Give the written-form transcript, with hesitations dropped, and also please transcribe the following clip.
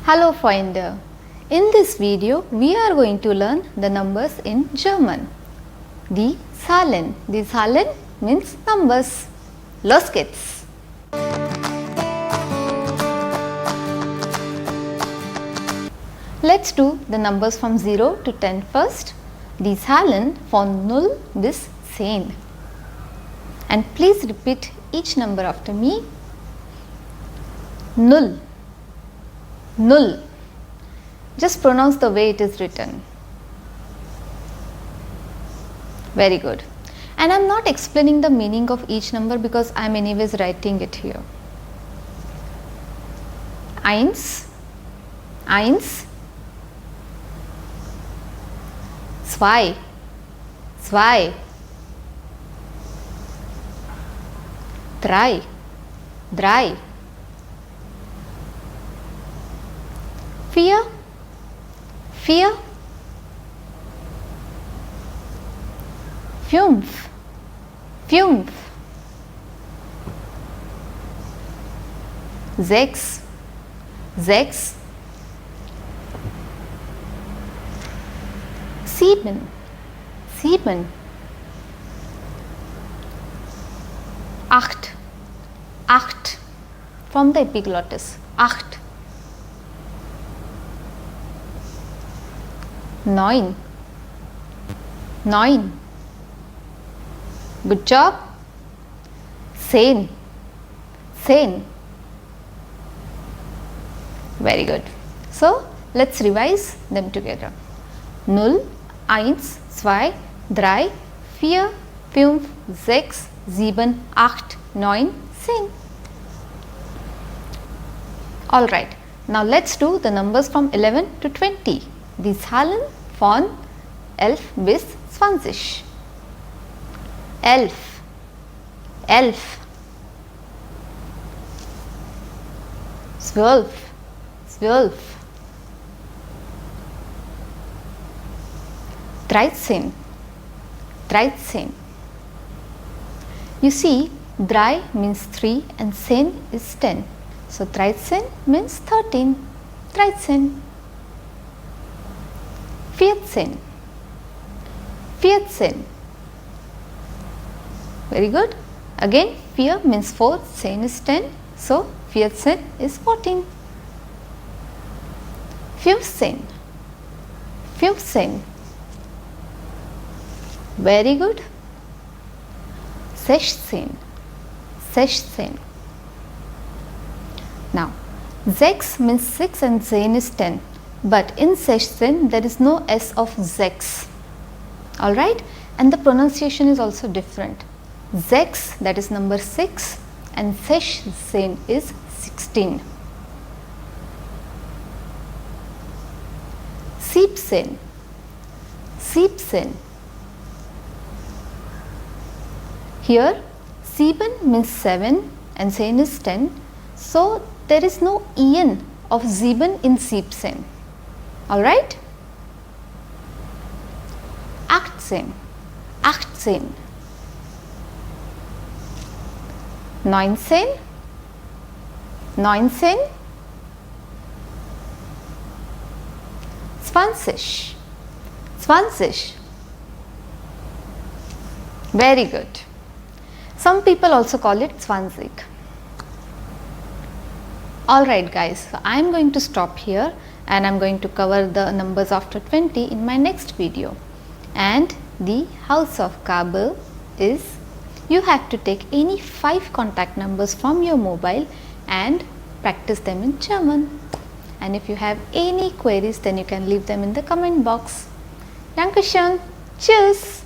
Hallo Freunde! In this video we are going to learn the numbers in German. Die Zahlen. Die Zahlen means numbers. Los geht's! Let's do the numbers from 0 to 10 first. Die Zahlen von 0 bis 10. And please repeat each number after me. 0. 0. Just pronounce the way it is written. Very good. And I am not explaining the meaning of each number because I am anyways writing it here. 1, 1, 2, 2, 3, 3, 4, 4, 5, 5, 6, 6, 7, 7, 8, 8, from the epiglottis, 8, 9, 9, good job, 10, 10, very good. So let's revise them together. 0, 1, 2, 3, 4, 5, 6, 7, 8, 9, 10. Alright, now let's do the numbers from 11 to 20. Die Zahlen von 11 bis 20. 11, 11, 12, 12, 13, 13. You see, 3 means 3 and 10 is 10. So 13 means 13, 13. 14, 14. Very good. Again, 4 means 4, 10 is 10. So 14 is 14. 15, 15. Very good. 16, 16. Now, 6 means 6 and 10 is 10. But in 16 there is no S of 6. Alright? And the pronunciation is also different. 6, that is number 6, and 16 is 16. 17, 17. Here 7 means 7 and 10 is 10. So there is no en of 7 in 17. Alright? 18, 18. 19, 19. 20, 20. Very good. Some people also call it 20. Alright guys, so I am going to stop here and I am going to cover the numbers after 20 in my next video. And the house of Kabul is, you have to take any 5 contact numbers from your mobile and practice them in German. And if you have any queries, then you can leave them in the comment box. Dankeschön. Tschüss.